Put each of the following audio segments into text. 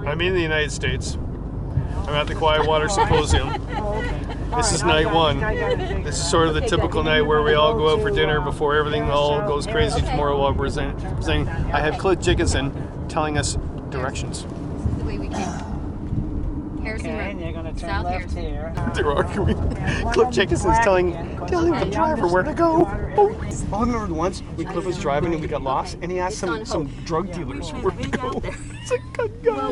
I'm in the United States. I'm at the Quiet Water Symposium. This is night one. This is sort of the typical night where we all go out for dinner before everything all goes crazy tomorrow while we're presenting. I have Cliff Jickinson telling us directions. This is the way we came. Harrison And you're going to turn South left Harrison. here. They're arguing. Cliff Jickinson's telling the driver where to go. Oh, I remember once when Cliff was driving and we got lost, and he asked some drug dealers where to go. It's like, God. Well,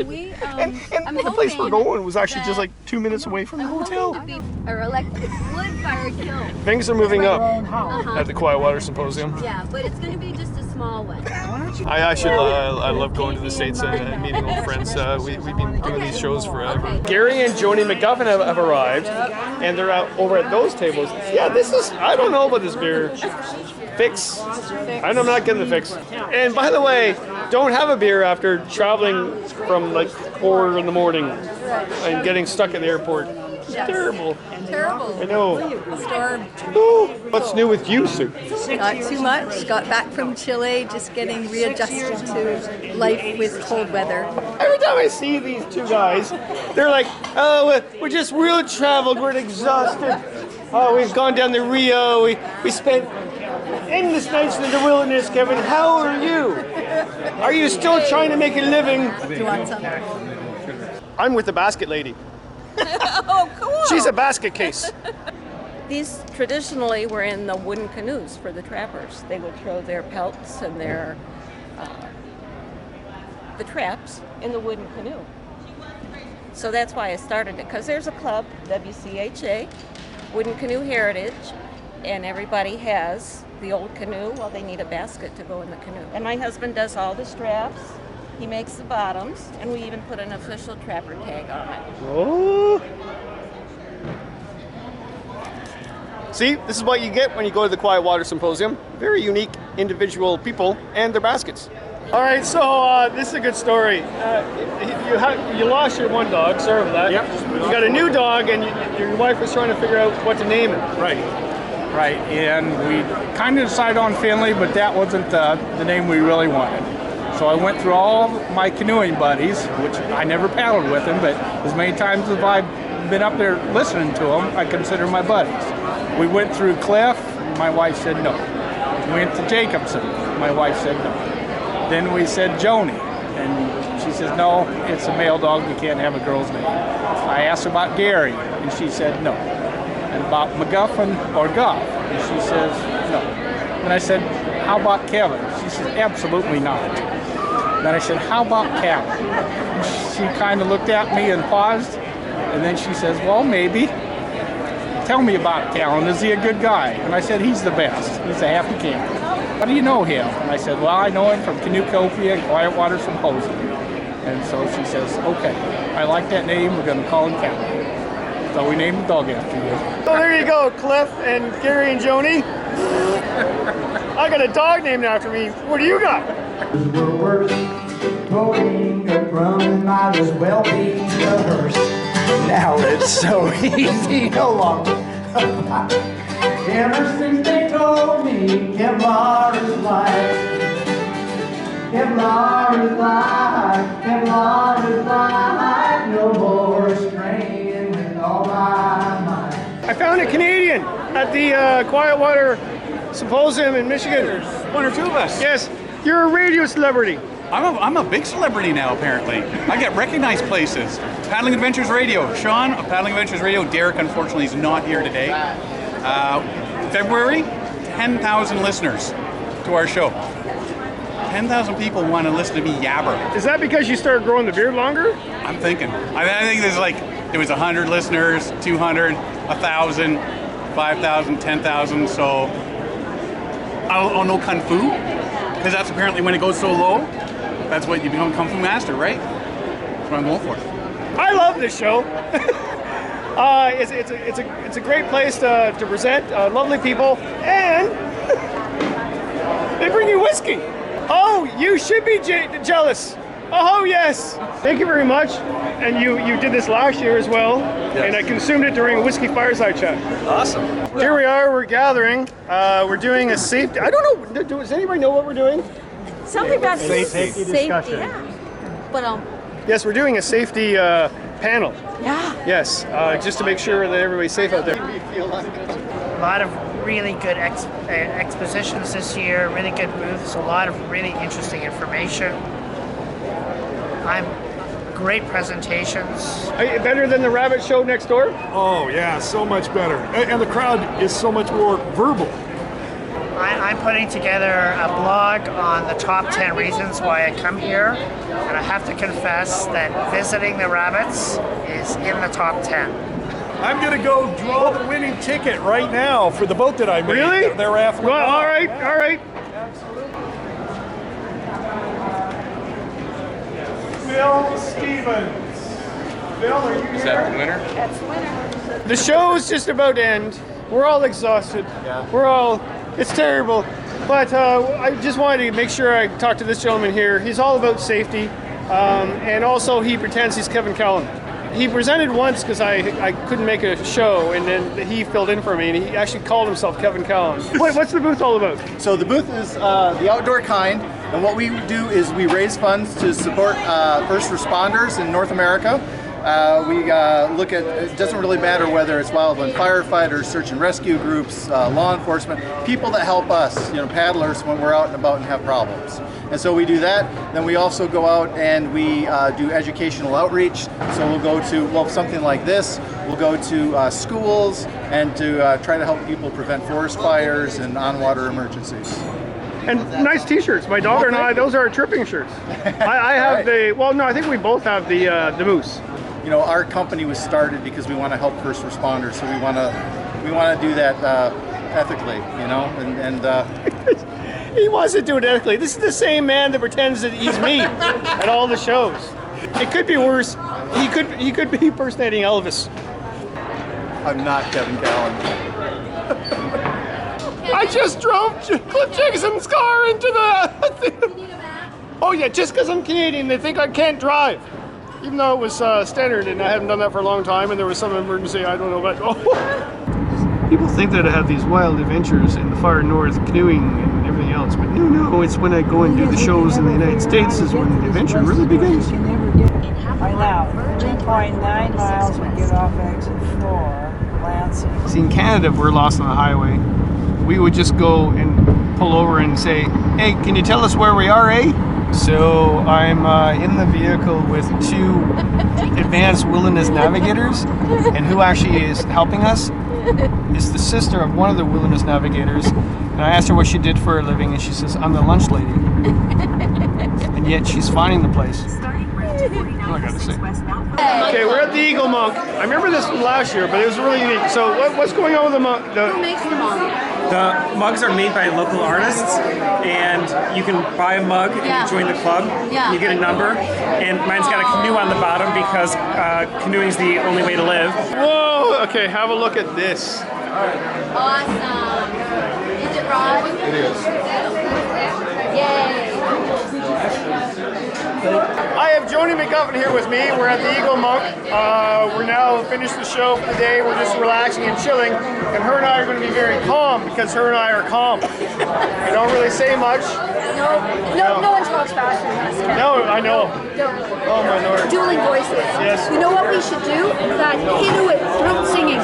and the place we're going was actually just like 2 minutes away from the hotel. Or electric wood-fired kiln. Things are moving up Uh-huh. at the Quiet Water Symposium. Yeah, but it's going to be just a small one. I love going to the States and meeting old friends. We've been doing these shows forever. Gary and Joni McGuffin have arrived, and they're out over at those tables. Yeah, this is, I don't know about this beer. Fix. I'm not getting the fix. And by the way, don't have a beer after traveling from like 4 in the morning and getting stuck at the airport. It's terrible. Terrible. I know. Storm. Oh, what's new with you, Sue? Not too much. Got back from Chile, just getting readjusted to life with cold weather. Every time I see these two guys, they're like, oh, we're just world traveled, we're exhausted. Oh, we've gone down to Rio, we spent endless nights in the wilderness, Kevin. How are you? Are you still trying to make a living? Do you want some? I'm with the basket lady. Oh, cool. She's a basket case. These traditionally were in the wooden canoes for the trappers. They would throw their pelts and their the traps in the wooden canoe. So that's why I started it, because there's a club, WCHA, Wooden Canoe Heritage, and everybody has the old canoe. Well, they need a basket to go in the canoe. And my husband does all the straps. He makes the bottoms, and we even put an official trapper tag on it. Oh. See, this is what you get when you go to the Quiet Water Symposium. Very unique individual people and their baskets. All right, so this is a good story. You lost your one dog, sorry for that. Yep. You got a new dog, and your wife was trying to figure out what to name it. Right, and we kind of decided on Finley, but that wasn't the name we really wanted. So I went through all my canoeing buddies, which I never paddled with them, but as many times as I've been up there listening to them, I consider my buddies. We went through Cliff, my wife said no. We went to Jacobson, my wife said no. Then we said Joni, and she says, no, it's a male dog, we can't have a girl's name. I asked her about Gary, and she said no. And about McGuffin or Guff, and she says no. And I said, how about Kevin? She said, absolutely not. Then I said, how about Calvin? She kind of looked at me and paused, and then she says, well, maybe. Tell me about Calvin. Is he a good guy? And I said, he's the best. He's a happy camper. How do you know him? And I said, well, I know him from Canoecopia and Quiet Water Symposium. And so she says, okay, I like that name. We're going to call him Calvin. So we named the dog after you. So there you go, Cliff and Gary and Joni. I got a dog named after me. What do you got? We're working, toting, a drum, and might as well be rehearsed. Now it's so easy no longer. Ever since they told me Kevlar is life, Kevlar is life, Kevlar is life, no more straining with all my might. I found a Canadian at the Quiet Water Symposium in Michigan. There's one or two of us. Yes, you're a radio celebrity. I'm a big celebrity now, apparently. I get recognized places. Paddling Adventures Radio. Sean of Paddling Adventures Radio. Derek, unfortunately, is not here today. February, 10,000 listeners to our show. 10,000 people want to listen to me yabber. Is that because you started growing the beard longer? I'm thinking. I think there was 100 listeners, 200, 1,000, 5,000, 10,000. So I'll know Kung Fu, because that's apparently when it goes so low. That's what you become Kung Fu Master, right? That's what I'm going for. I love this show. It's a great place to present. Lovely people, and they bring you whiskey. Oh, you should be jealous. Oh yes. Thank you very much. And you did this last year as well, yes. And I consumed it during a whiskey fireside chat. Awesome. Here we are. We're gathering. We're doing a safety. I don't know. Does anybody know what we're doing? Something about Safety discussion. Yeah. But Yes, we're doing a safety panel. Yeah. Yes, just to make sure that everybody's safe out there. A lot of really good expositions this year, really good booths, a lot of really interesting information. Great presentations. Better than the rabbit show next door? Oh yeah, so much better. And the crowd is so much more verbal. I'm putting together a blog on the top 10 reasons why I come here, and I have to confess that visiting the rabbits is in the top 10. I'm gonna go draw the winning ticket right now for the boat that I made. Really? They're raffling. Well, all right. Bill Stevens. Bill, are you here? Is that the winner? That's the winner. The show is just about to end. We're all exhausted. It's terrible. But I just wanted to make sure I talk to this gentleman here. He's all about safety. And also he pretends he's Kevin Callan. He presented once because I couldn't make a show, and then he filled in for me, and he actually called himself Kevin Callan. What's the booth all about? So the booth is the outdoor kind, and what we do is we raise funds to support first responders in North America. We look at, it doesn't really matter whether it's wildland firefighters, search and rescue groups, law enforcement, people that help us, paddlers when we're out and about and have problems. And so we do that. Then we also go out and we do educational outreach. So we'll go to, something like this. We'll go to schools and to try to help people prevent forest fires and on-water emergencies. And nice T-shirts. My daughter and I, those are our tripping shirts. I have I think we both have the moose. Our company was started because we want to help first responders, so we want to do that ethically, He wants to do it ethically. This is the same man that pretends that he's me at all the shows. It could be worse. He could be impersonating Elvis. I'm not Kevin Callan. I just drove Cliff Jacobson's car into the... Oh yeah, just because I'm Canadian, they think I can't drive. Even though it was standard and I haven't done that for a long time and there was some emergency I don't know about. People think that I have these wild adventures in the far north, canoeing and everything else, but no, it's when I go and do the shows in the United States is when the adventure really begins. Right now, 2.9 miles we get off exit 4, Lansing. See, in Canada, if we're lost on the highway, we would just go and pull over and say, hey, can you tell us where we are, eh? So I'm in the vehicle with two advanced wilderness navigators, and who actually is helping us is the sister of one of the wilderness navigators. And I asked her what she did for a living, and she says, I'm the lunch lady. And yet she's finding the place. That's all I gotta say. Okay, we're at the Eagle Monk. I remember this from last year, but it was really unique. So what's going on with the monk? Who makes the mug? The mugs are made by local artists, and you can buy a mug and you join the club. Yeah. You get a number, and mine's got a canoe on the bottom because canoeing is the only way to live. Whoa! Okay, have a look at this. Awesome. Is it Rod? It is. Yay. I have Joni McGuffin here with me. We're at the Eagle Monk. We're now finished the show for the day. We're just relaxing and chilling. And her and I are going to be very calm because her and I are calm. We don't really say much. No one talks faster than us. Kevin. No, I know. Oh my lord. Dueling voices. Yes. You know what we should do? That Inuit throat singing.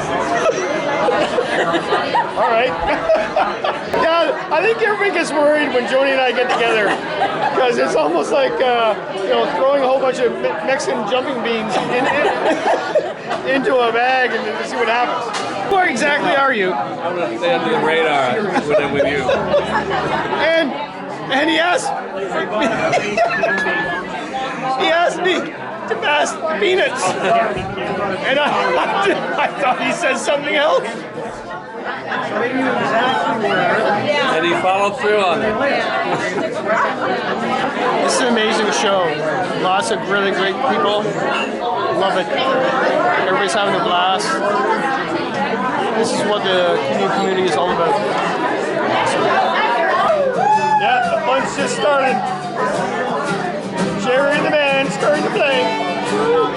All right. Yeah, I think everybody gets worried when Joni and I get together because it's almost like throwing a whole bunch of Mexican jumping beans into a bag and then see what happens. Where exactly are you? I'm going to stay under the radar when I'm with you. And he asked me to pass the peanuts, and I thought he said something else. And he followed through on it. This is an amazing show. Lots of really great people. Love it. Everybody's having a blast. This is what the canoe community is all about. Yeah, the fun's just started. Jerry and the band starting to play. Woo.